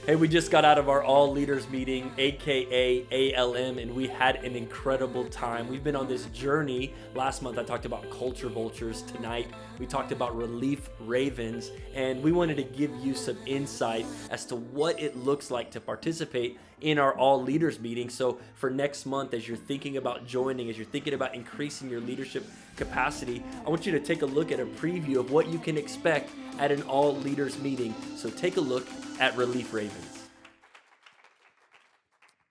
Hey, we just got out of our all leaders meeting, aka ALM, and we had an incredible time. We've been on this journey. Last month, I talked about culture vultures. Tonight, we talked about relief ravens, and we wanted to give you some insight as to what it looks like to participate in our all leaders meeting. So, for next month, as you're thinking about joining, as you're thinking about increasing your leadership capacity, I want you to take a look at a preview of what you can expect at an all leaders meeting. So, take a look at Relief Ravens.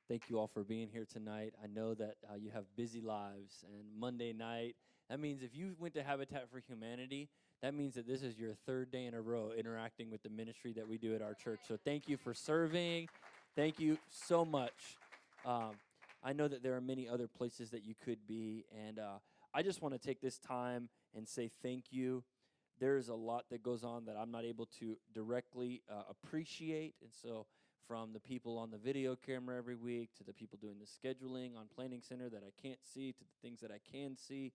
Thank you all for being here tonight. I know that you have busy lives, and Monday night, that means if you went to Habitat for Humanity, that means that this is your third day in a row interacting with the ministry that we do at our church. So thank you for serving. Thank you so much. Um, I know that there are many other places that you could be, and I just want to take this time and say thank you. There's a lot that goes on that I'm not able to directly appreciate, and so from the people on the video camera every week to the people doing the scheduling on Planning Center that I can't see to the things that I can see.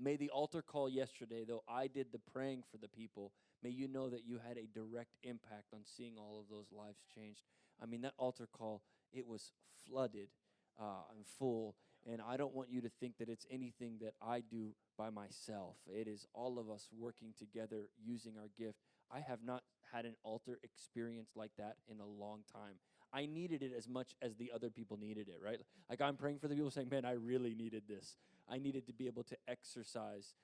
May the altar call yesterday, though I did the praying for the people, may you know that you had a direct impact on seeing all of those lives changed. I mean, that altar call, it was flooded and full, and I don't want you to think that it's anything that I do by myself. It is all of us working together using our gift. I have not had an altar experience like that in a long time. I needed it as much as the other people needed it, right? Like I'm praying for the people saying, man, I really needed this. I needed to be able to exercise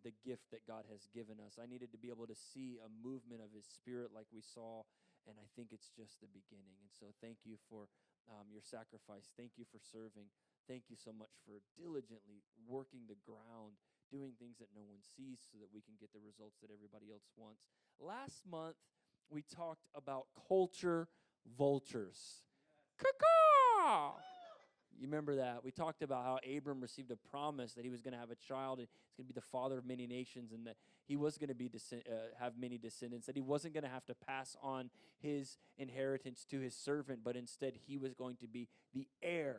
the gift that God has given us. I needed to be able to see a movement of His Spirit like we saw, and I think it's just the beginning. And so thank you for your sacrifice. Thank you for serving. Thank you so much for diligently working the ground, doing things that no one sees so that we can get the results that everybody else wants. Last month, we talked about culture vultures. Caw-caw! You remember that? We talked about how Abram received a promise that he was going to have a child and he's going to be the father of many nations, and that he was going to be have many descendants, that he wasn't going to have to pass on his inheritance to his servant, but instead he was going to be the heir.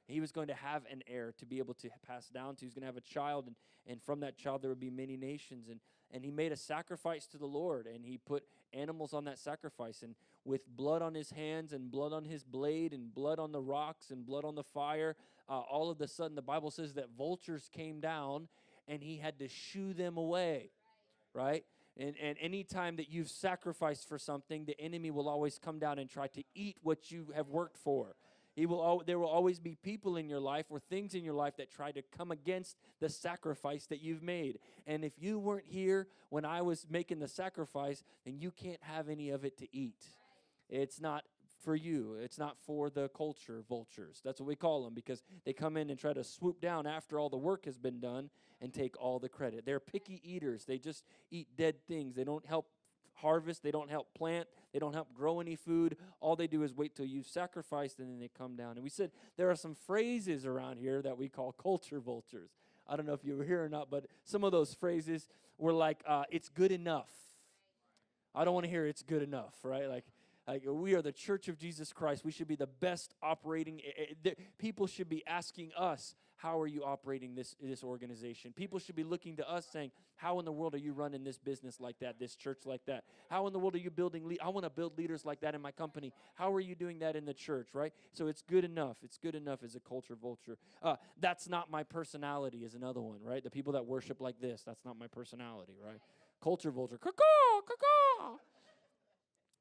He was going to have an heir to be able to pass down to. He was going to have a child, and from that child there would be many nations. And he made a sacrifice to the Lord, and he put animals on that sacrifice. And with blood on his hands and blood on his blade and blood on the rocks and blood on the fire, all of a sudden the Bible says that vultures came down and he had to shoo them away, right? And any time that you've sacrificed for something, the enemy will always come down and try to eat what you have worked for. There will always be people in your life or things in your life that try to come against the sacrifice that you've made. And if you weren't here when I was making the sacrifice, then you can't have any of it to eat. It's not for you. It's not for the culture vultures. That's what we call them, because they come in and try to swoop down after all the work has been done and take all the credit. They're picky eaters. They just eat dead things. They don't help harvest. They don't help plant. They don't help grow any food. All they do is wait till you've sacrificed, and then they come down. And we said there are some phrases around here that we call culture vultures. I don't know if you were here or not, but some of those phrases were like, it's good enough. I don't want to hear it's good enough, right? Like we are the Church of Jesus Christ. We should be the best operating. People should be asking us, how are you operating this organization? People should be looking to us saying, how in the world are you running this business like that, this church like that? How in the world are you building? I want to build leaders like that in my company. How are you doing that in the church, right? So it's good enough. It's good enough as a culture vulture. That's not my personality is another one, right? The people that worship like this, that's not my personality, right? Culture vulture. Caw-caw, caw-caw.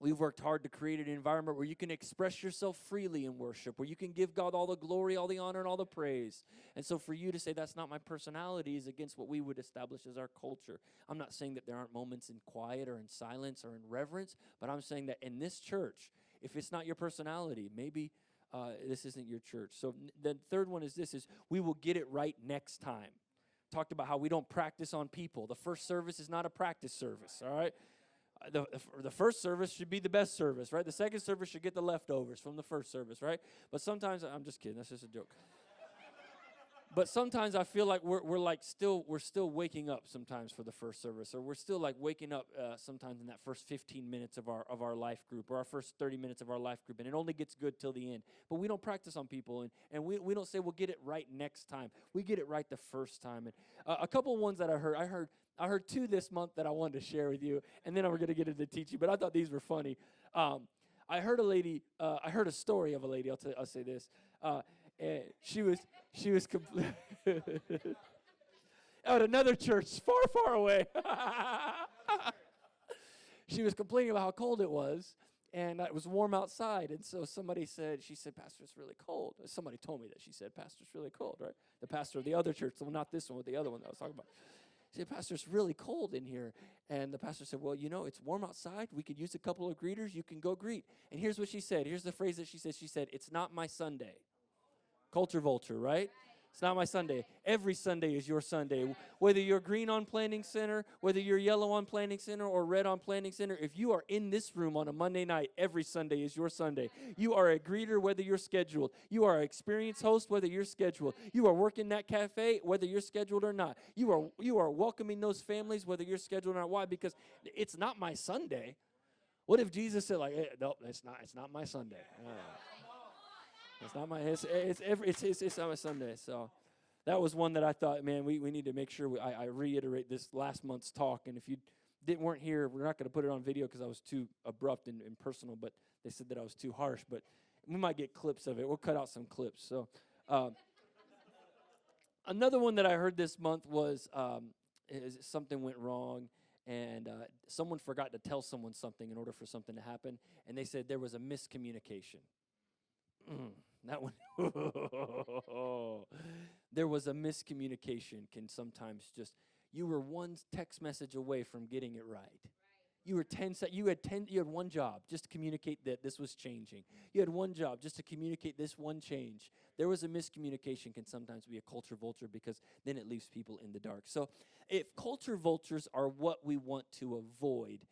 We've worked hard to create an environment where you can express yourself freely in worship, where you can give God all the glory, all the honor, and all the praise. And so for you to say that's not my personality is against what we would establish as our culture. I'm not saying that there aren't moments in quiet or in silence or in reverence, but I'm saying that in this church, if it's not your personality, maybe this isn't your church. So the third one is this, is we will get it right next time. Talked about how we don't practice on people. The first service is not a practice service, all right? The first service should be the best service, right? The second service should get the leftovers from the first service, right? But sometimes, I'm just kidding, that's just a joke. But sometimes I feel like we're still waking up sometimes for the first service, or we're still like waking up sometimes in that first 15 minutes of our life group, or our first 30 minutes of our life group, and it only gets good till the end. But we don't practice on people, and we don't say we'll get it right next time. We get it right the first time. And a couple ones that I heard two this month that I wanted to share with you, and then we're going to get into teaching. But I thought these were funny. I heard I heard a story of a lady. I'll say this. And she was at another church far, far away. She was complaining about how cold it was, and it was warm outside. And so she said, Pastor, it's really cold. Somebody told me that. She said, Pastor, it's really cold, right? The pastor of the other church, well, not this one, but the other one that I was talking about. She said, Pastor, it's really cold in here. And the pastor said, well, it's warm outside. We could use a couple of greeters. You can go greet. And here's what she said. Here's the phrase that she said. She said, it's not my Sunday. Culture vulture, right? It's not my Sunday. Every Sunday is your Sunday. Whether you're green on Planning Center, whether you're yellow on Planning Center or red on Planning Center, if you are in this room on a Monday night, every Sunday is your Sunday. You are a greeter, whether you're scheduled. You are an experience host, whether you're scheduled. You are working that cafe, whether you're scheduled or not. You are welcoming those families, whether you're scheduled or not. Why? Because it's not my Sunday. What if Jesus said, like, hey, no, it's not my Sunday. It's not my. It's not my Sunday. So that was one that I thought, man, we need to make sure I reiterate this last month's talk. And if you weren't here, we're not going to put it on video because I was too abrupt and impersonal. But they said that I was too harsh. But we might get clips of it. We'll cut out some clips. So another one that I heard this month was something went wrong. And someone forgot to tell someone something in order for something to happen. And they said there was a miscommunication. That one. There was a miscommunication. Can sometimes you were one text message away from getting it right. You were you had one job just to communicate that this was changing. You had one job just to communicate this one change. There was a miscommunication can sometimes be a culture vulture because then it leaves people in the dark. So if culture vultures are what we want to avoid,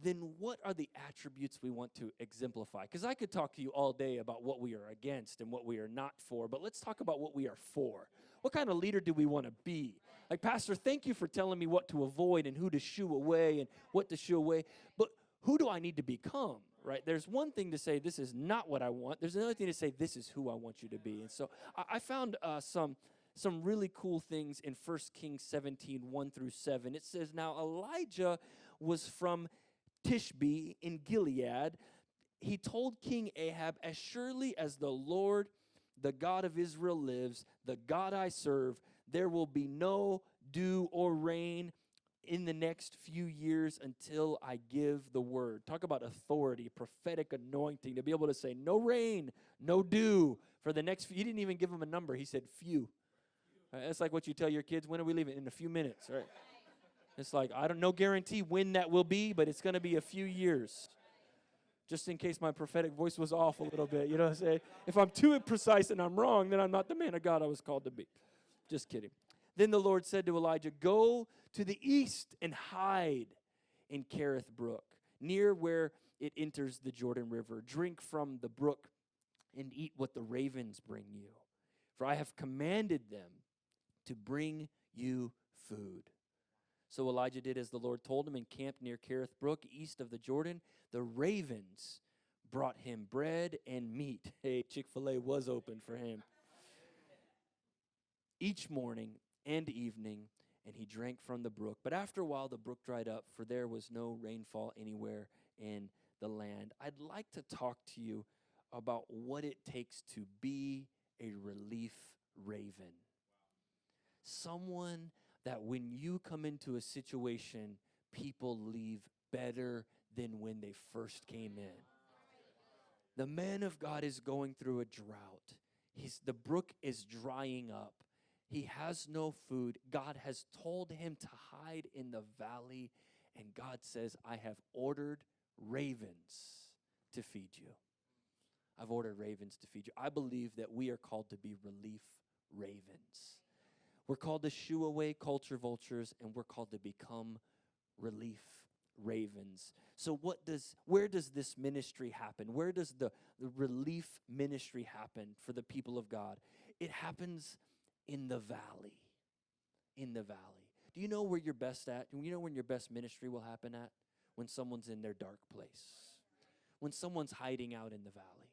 then what are the attributes we want to exemplify? Because I could talk to you all day about what we are against and what we are not for, but let's talk about what we are for. What kind of leader do we want to be? Like, Pastor, thank you for telling me what to avoid and who to shoo away and what to shoo away, but who do I need to become, right? There's one thing to say, this is not what I want. There's another thing to say, this is who I want you to be. And so I found some really cool things in 1 Kings 17, 1 through 7. It says, now Elijah was from Tishbe in Gilead. He told King Ahab, as surely as the Lord, the God of Israel lives, the God I serve, there will be no dew or rain in the next few years until I give the word. Talk about authority, prophetic anointing, to be able to say no rain, no dew for the next few. He didn't even give them a number. He said few. Right? That's like what you tell your kids, when are we leaving? In a few minutes, right? It's like, no guarantee when that will be, but it's going to be a few years. Just in case my prophetic voice was off a little bit, you know what I'm saying? If I'm too precise and I'm wrong, then I'm not the man of God I was called to be. Just kidding. Then the Lord said to Elijah, go to the east and hide in Kerith Brook, near where it enters the Jordan River. Drink from the brook and eat what the ravens bring you. For I have commanded them to bring you food. So Elijah did as the Lord told him and camped near Kerith Brook, east of the Jordan. The ravens brought him bread and meat. Hey, Chick-fil-A was open for him. Each morning and evening, and he drank from the brook. But after a while, the brook dried up, for there was no rainfall anywhere in the land. I'd like to talk to you about what it takes to be a relief raven. Someone that when you come into a situation, people leave better than when they first came in. The man of God is going through a drought. The brook is drying up. He has no food. God has told him to hide in the valley, and God says, I have ordered ravens to feed you. I've ordered ravens to feed you. I believe that we are called to be relief ravens. We're called to shoo away culture vultures, and we're called to become relief ravens. So where does this ministry happen? Where does the relief ministry happen for the people of God? It happens in the valley. In the valley. Do you know where you're best at? Do you know when your best ministry will happen at? When someone's in their dark place. When someone's hiding out in the valley.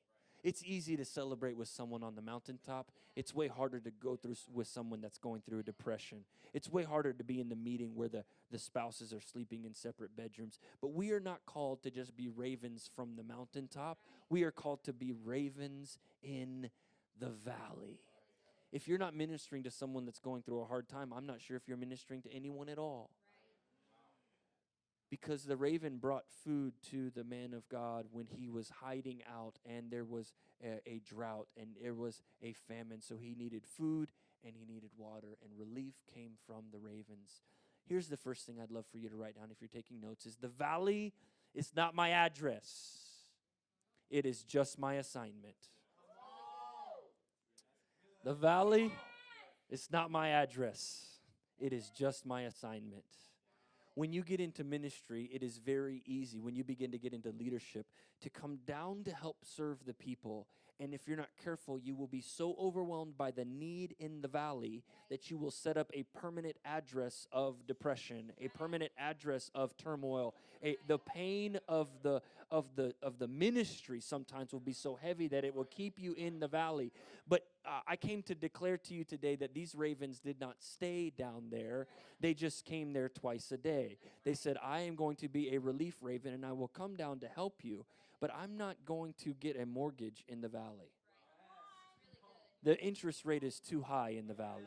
It's easy to celebrate with someone on the mountaintop. It's way harder to go through with someone that's going through a depression. It's way harder to be in the meeting where the spouses are sleeping in separate bedrooms. But we are not called to just be ravens from the mountaintop. We are called to be ravens in the valley. If you're not ministering to someone that's going through a hard time, I'm not sure if you're ministering to anyone at all. Because the raven brought food to the man of God when he was hiding out, and there was a drought and there was a famine. So he needed food and he needed water, and relief came from the ravens. Here's the first thing I'd love for you to write down if you're taking notes is the valley is not my address. It is just my assignment. The valley is not my address. It is just my assignment. When you get into ministry, it is very easy when you begin to get into leadership to come down to help serve the people. And if you're not careful, you will be so overwhelmed by the need in the valley that you will set up a permanent address of depression, a permanent address of turmoil. The pain of the ministry sometimes will be so heavy that it will keep you in the valley. But I came to declare to you today that these ravens did not stay down there. They just came there twice a day. They said, I am going to be a relief raven, and I will come down to help you, but I'm not going to get a mortgage in the valley. The interest rate is too high in the valley.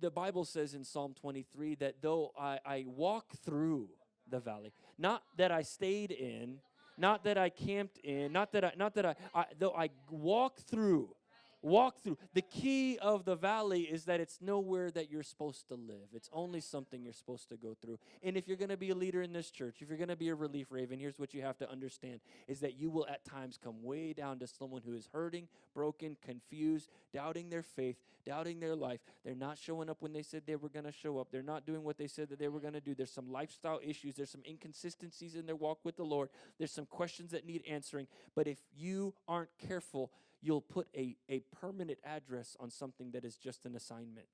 The Bible says in Psalm 23 that though I walk through the valley, not that I stayed in, not that I camped in, though I walk through. The key of the valley is that it's nowhere that you're supposed to live. It's only something you're supposed to go through. And if you're going to be a leader in this church, if you're going to be a relief raven, here's what you have to understand, is that you will at times come way down to someone who is hurting, broken, confused, doubting their faith, doubting their life. They're not showing up when they said they were going to show up. They're not doing what they said that they were going to do. There's some lifestyle issues. There's some inconsistencies in their walk with the Lord. There's some questions that need answering. But if you aren't careful, you'll put a permanent address on something that is just an assignment.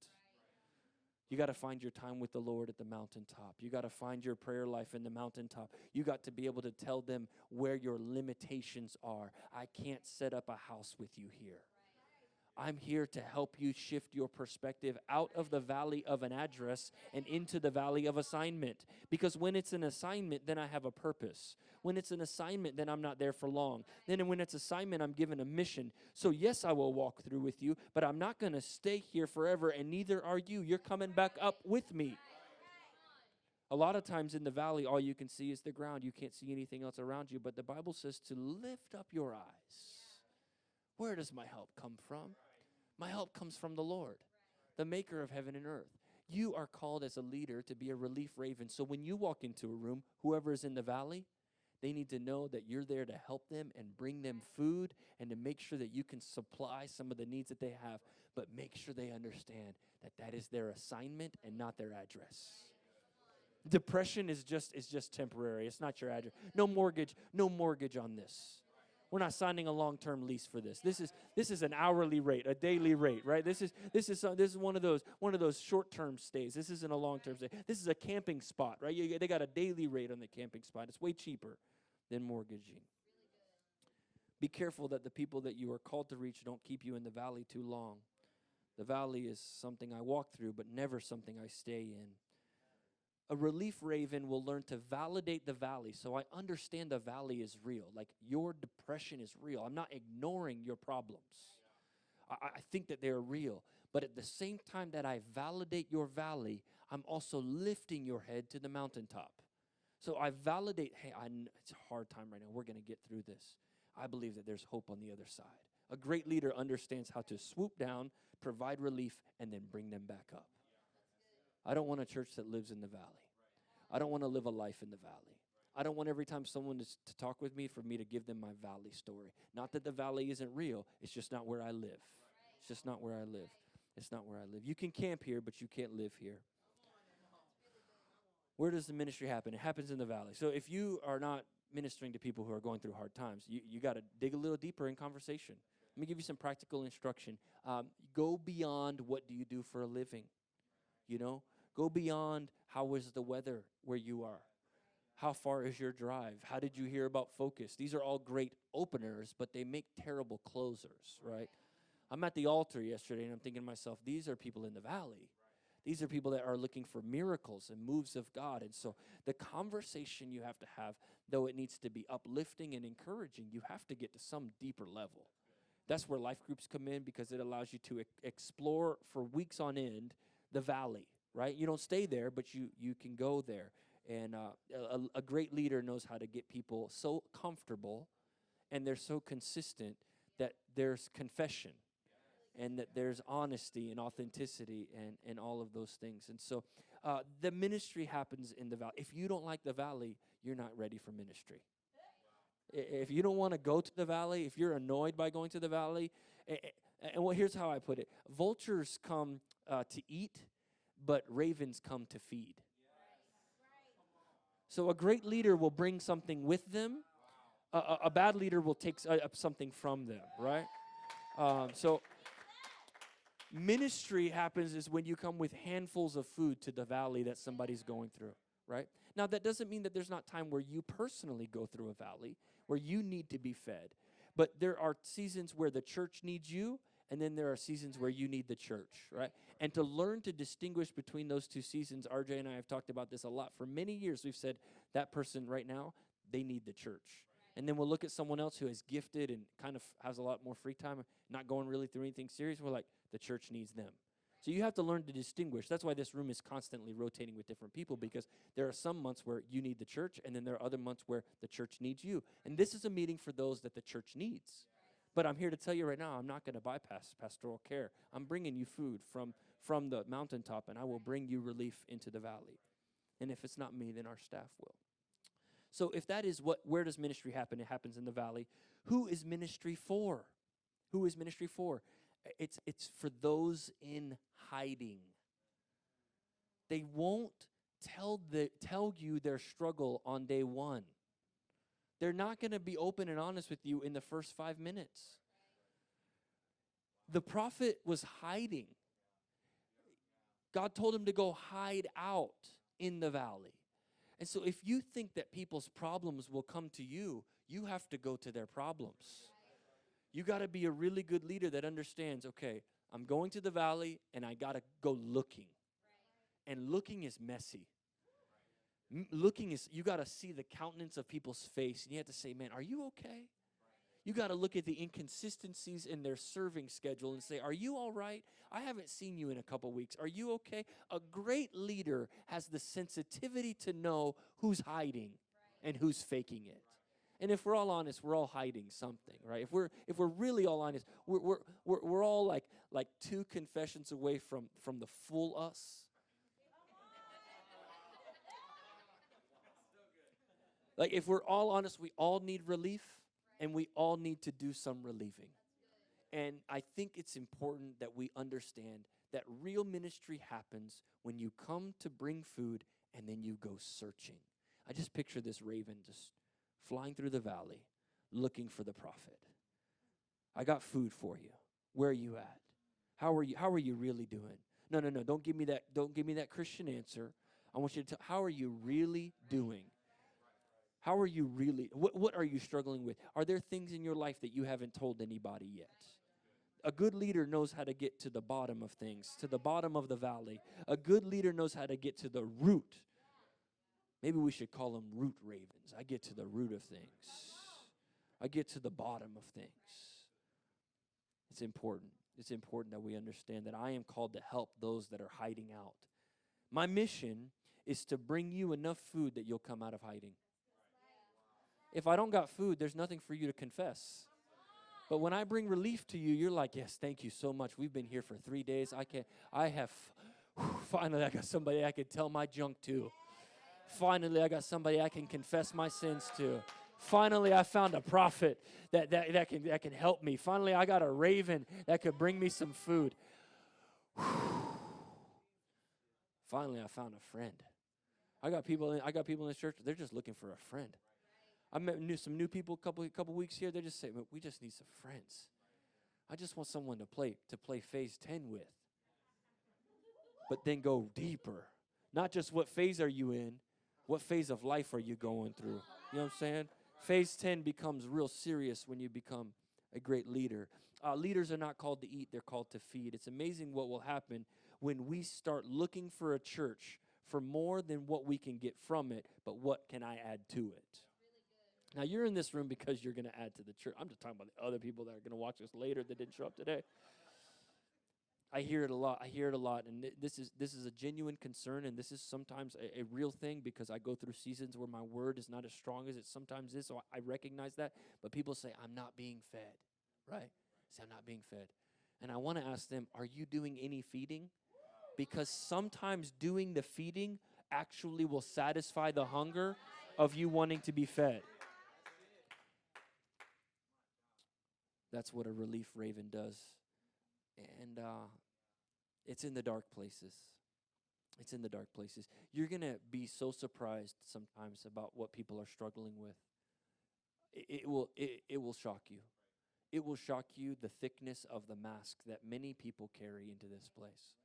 You got to find your time with the Lord at the mountaintop. You got to find your prayer life in the mountaintop. You got to be able to tell them where your limitations are. I can't set up a house with you here. I'm here to help you shift your perspective out of the valley of an address and into the valley of assignment. Because when it's an assignment, then I have a purpose. When it's an assignment, then I'm not there for long. Then when it's assignment, I'm given a mission. So yes, I will walk through with you, but I'm not going to stay here forever, and neither are you. You're coming back up with me. A lot of times in the valley, all you can see is the ground. You can't see anything else around you, but the Bible says to lift up your eyes. Where does my help come from? My help comes from the Lord, the maker of heaven and earth. You are called as a leader to be a relief raven. So when you walk into a room, whoever is in the valley, they need to know that you're there to help them and bring them food and to make sure that you can supply some of the needs that they have, but make sure they understand that that is their assignment and not their address. Depression is just temporary. It's not your address. No mortgage on this. We're not signing a long-term lease for this. This is an hourly rate, a daily rate, right? This is one of those short-term stays. This isn't a long-term stay. This is a camping spot, right? They got a daily rate on the camping spot. It's way cheaper than mortgaging. Be careful that the people that you are called to reach don't keep you in the valley too long. The valley is something I walk through, but never something I stay in. A relief raven will learn to validate the valley. So I understand the valley is real. Like your depression is real. I'm not ignoring your problems. I think that they're real. But at the same time that I validate your valley, I'm also lifting your head to the mountaintop. So I validate, hey, it's a hard time right now. We're going to get through this. I believe that there's hope on the other side. A great leader understands how to swoop down, provide relief, and then bring them back up. I don't want a church that lives in the valley. I don't want to live a life in the valley. I don't want every time someone is to talk with me for me to give them my valley story. Not that the valley isn't real. It's just not where I live. It's just not where I live. It's not where I live. You can camp here, but you can't live here. Where does the ministry happen? It happens in the valley. So if you are not ministering to people who are going through hard times, you got to dig a little deeper in conversation. Let me give you some practical instruction. Go beyond what do you do for a living. You know, go beyond how is the weather where you are. How far is your drive? How did you hear about Focus? These are all great openers, but they make terrible closers, right? I'm at the altar yesterday, and I'm thinking to myself, these are people in the valley. These are people that are looking for miracles and moves of God. And so the conversation you have to have, though it needs to be uplifting and encouraging, you have to get to some deeper level. That's where life groups come in, because it allows you to explore for weeks on end the valley, right? You don't stay there, but you can go there. And a great leader knows how to get people so comfortable, and they're so consistent that there's confession, and that there's honesty and authenticity and all of those things. And so the ministry happens in the valley. If you don't like the valley, you're not ready for ministry. If you don't want to go to the valley, if you're annoyed by going to the valley, and well, here's how I put it. Vultures come to eat, but ravens come to feed. So a great leader will bring something with them. A bad leader will take something from them, right? So ministry happens is when you come with handfuls of food to the valley that somebody's going through, right? Now, that doesn't mean that there's not time where you personally go through a valley, where you need to be fed. But there are seasons where the church needs you, and then there are seasons where you need the church, right? And to learn to distinguish between those two seasons, RJ and I have talked about this a lot. For many years, we've said that person right now, they need the church. And then we'll look at someone else who is gifted and kind of has a lot more free time, not going really through anything serious. We're like, the church needs them. So you have to learn to distinguish. That's why this room is constantly rotating with different people, because there are some months where you need the church, and then there are other months where the church needs you. And this is a meeting for those that the church needs. But I'm here to tell you right now, I'm not going to bypass pastoral care. I'm bringing you food from the mountaintop, and I will bring you relief into the valley. And if it's not me, then our staff will. So if that is where does ministry happen? It happens in the valley. Who is ministry for? Who is ministry for? It's for those in hiding. They won't tell you their struggle on day one. They're not going to be open and honest with you in the first 5 minutes. The prophet was hiding. God told him to go hide out in the valley. And so if you think that people's problems will come to you, you have to go to their problems. You got to be a really good leader that understands, okay, I'm going to the valley and I got to go looking. And looking is messy. Looking is, you got to see the countenance of people's face, and you have to say, man, are you okay? You got to look at the inconsistencies in their serving schedule and say, are you all right? I haven't seen you in a couple weeks. Are you okay? A great leader has the sensitivity to know who's hiding and who's faking it. And if we're all honest, we're all hiding something, right? If we're really all honest, we're all like two confessions away from the full us. Like, if we're all honest, we all need relief, and we all need to do some relieving. And I think it's important that we understand that real ministry happens when you come to bring food and then you go searching. I just picture this raven just flying through the valley looking for the prophet. I got food for you. Where are you at? How are you really doing? No, don't give me that Christian answer. I want you to tell, how are you really doing? How are you really, what are you struggling with? Are there things in your life that you haven't told anybody yet? A good leader knows how to get to the bottom of things, to the bottom of the valley. A good leader knows how to get to the root. Maybe we should call them root ravens. I get to the root of things. I get to the bottom of things. It's important. It's important that we understand that I am called to help those that are hiding out. My mission is to bring you enough food that you'll come out of hiding. If I don't got food, there's nothing for you to confess. But when I bring relief to you, you're like, yes, thank you so much. We've been here for 3 days. Finally, I got somebody I can tell my junk to. Finally, I got somebody I can confess my sins to. Finally, I found a prophet that can help me. Finally, I got a raven that could bring me some food. Finally, I found a friend. I got people in this church, they're just looking for a friend. I met some new people a couple weeks here. They just say, we just need some friends. I just want someone to play phase 10 with. But then go deeper. Not just what phase are you in, What phase of life are you going through? You know what I'm saying? Phase 10 becomes real serious when you become a great leader. Leaders are not called to eat, they're called to feed. It's amazing what will happen when we start looking for a church for more than what we can get from it, but what can I add to it? Now, you're in this room because you're going to add to the church. I'm just talking about the other people that are going to watch us later that didn't show up today. I hear it a lot. And this is a genuine concern, and this is sometimes a real thing because I go through seasons where my word is not as strong as it sometimes is, so I recognize that. But people say, I'm not being fed, right? Say, I'm not being fed. And I want to ask them, are you doing any feeding? Because sometimes doing the feeding actually will satisfy the hunger of you wanting to be fed. That's what a relief raven does. And it's in the dark places. It's in the dark places. You're going to be so surprised sometimes about what people are struggling with. It will shock you. It will shock you the thickness of the mask that many people carry into this place.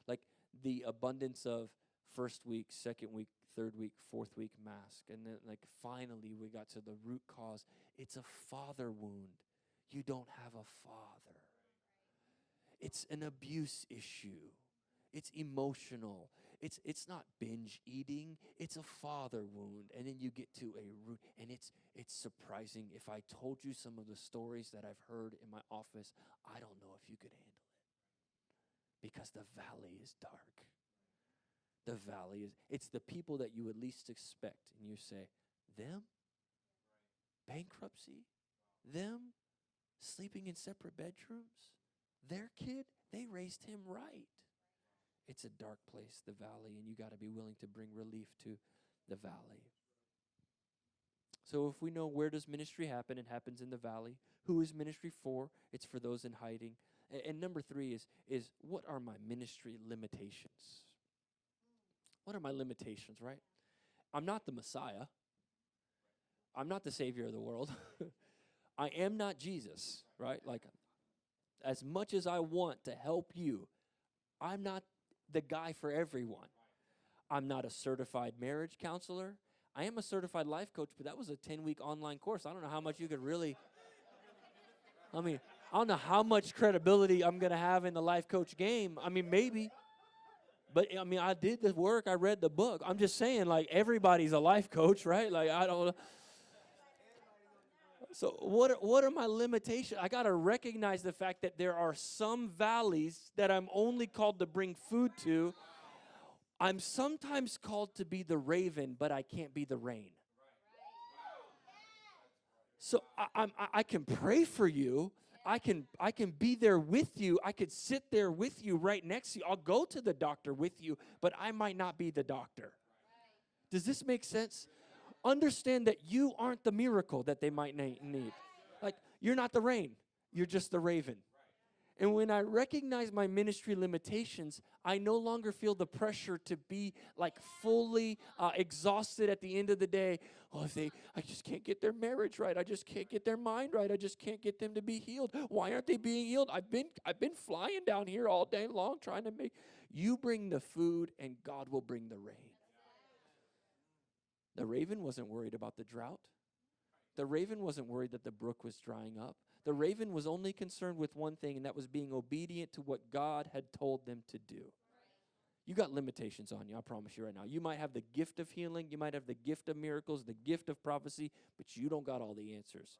Like the abundance of first week, second week, third week, fourth week mask. And then like finally we got to the root cause. It's a father wound. You don't have a father. It's an abuse issue. It's emotional. It's not binge eating. It's a father wound. And then you get to a root. And it's surprising. If I told you some of the stories that I've heard in my office, I don't know if you could handle it. Because the valley is dark. The valley is, it's the people that you would least expect. And you say, them? Bankruptcy? Them? Sleeping in separate bedrooms? Their kid? They raised him right. It's a dark place, the valley, and you got to be willing to bring relief to the valley. So if we know where does ministry happen, it happens in the valley. Who is ministry for? It's for those in hiding. And number 3 is what are my ministry limitations? What are my limitations, right? I'm not the Messiah. I'm not the Savior of the world. I am not Jesus, right? Like, as much as I want to help you, I'm not the guy for everyone. I'm not a certified marriage counselor. I am a certified life coach, but that was a 10-week online course. I don't know how much you could really, I don't know how much credibility I'm going to have in the life coach game. Maybe. But, I did the work. I read the book. I'm just saying, like, everybody's a life coach, right? Like, I don't. So what are my limitations? I got to recognize the fact that there are some valleys that I'm only called to bring food to. I'm sometimes called to be the raven, but I can't be the rain. So I can pray for you. I can be there with you. I could sit there with you right next to you. I'll go to the doctor with you, but I might not be the doctor. Does this make sense? Understand that you aren't the miracle that they might need. Like, you're not the rain. You're just the raven. And when I recognize my ministry limitations, I no longer feel the pressure to be like fully exhausted at the end of the day. Oh, I just can't get their marriage right. I just can't get their mind right. I just can't get them to be healed. Why aren't they being healed? I've been flying down here all day long trying to make. You bring the food and God will bring the rain. The raven wasn't worried about the drought. The raven wasn't worried that the brook was drying up. The raven was only concerned with one thing, and that was being obedient to what God had told them to do. You got limitations on you, I promise you right now. You might have the gift of healing, you might have the gift of miracles, the gift of prophecy, but you don't got all the answers.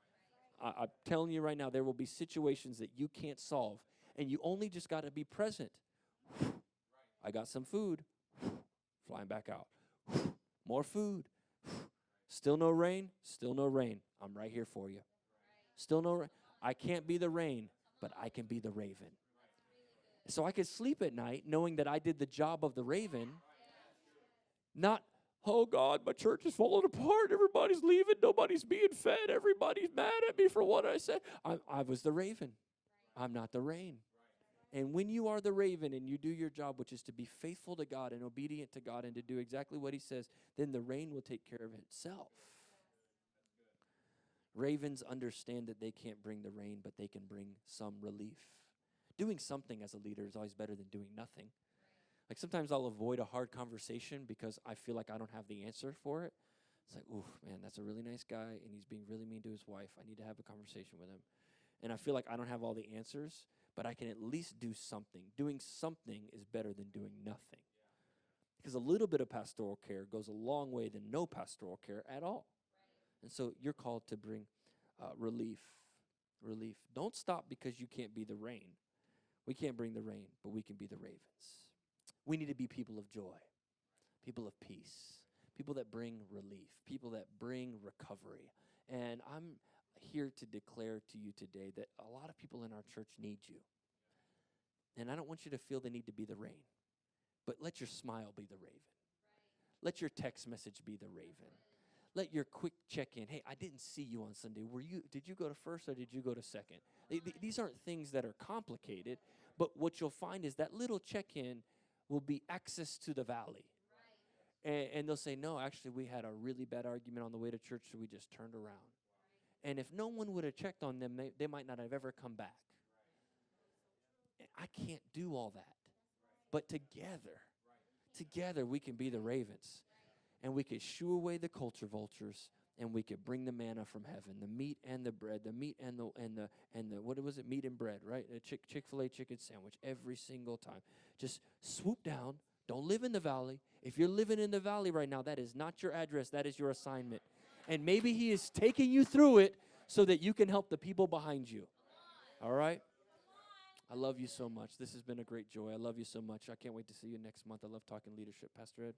I'm telling you right now, there will be situations that you can't solve, and you only just got to be present. I got some food. Flying back out. More food. Still no rain? Still no rain. I'm right here for you. Still no rain. I can't be the rain, but I can be the raven. So I could sleep at night knowing that I did the job of the raven. Not, oh God, my church is falling apart. Everybody's leaving. Nobody's being fed. Everybody's mad at me for what I said. I was the raven. I'm not the rain. And when you are the raven and you do your job, which is to be faithful to God and obedient to God and to do exactly what he says, then the rain will take care of itself. Ravens understand that they can't bring the rain, but they can bring some relief. Doing something as a leader is always better than doing nothing. Like sometimes I'll avoid a hard conversation because I feel like I don't have the answer for it. It's like, oof, man, that's a really nice guy, and he's being really mean to his wife. I need to have a conversation with him. And I feel like I don't have all the answers, but I can at least do something. Doing something is better than doing nothing. Because a little bit of pastoral care goes a long way than no pastoral care at all. And so you're called to bring relief. Relief. Don't stop because you can't be the rain. We can't bring the rain, but we can be the ravens. We need to be people of joy, people of peace, people that bring relief, people that bring recovery. And I'm here to declare to you today that a lot of people in our church need you. And I don't want you to feel the need to be the rain, but let your smile be the raven. Let your text message be the raven. Let your quick check-in. Hey, I didn't see you on Sunday. Did you go to first or did you go to second? These aren't things that are complicated, but what you'll find is that little check-in will be access to the valley. And they'll say, no, actually, we had a really bad argument on the way to church, so we just turned around. And if no one would have checked on them, they might not have ever come back. I can't do all that. But together we can be the ravens. And we could shoo away the culture vultures, and we could bring the manna from heaven, the meat and the bread, the meat and the what was it? Meat and bread, right? A Chick-fil-A chicken sandwich every single time. Just swoop down. Don't live in the valley. If you're living in the valley right now, that is not your address. That is your assignment. And maybe he is taking you through it so that you can help the people behind you. All right? I love you so much. This has been a great joy. I love you so much. I can't wait to see you next month. I love talking leadership. Pastor Ed?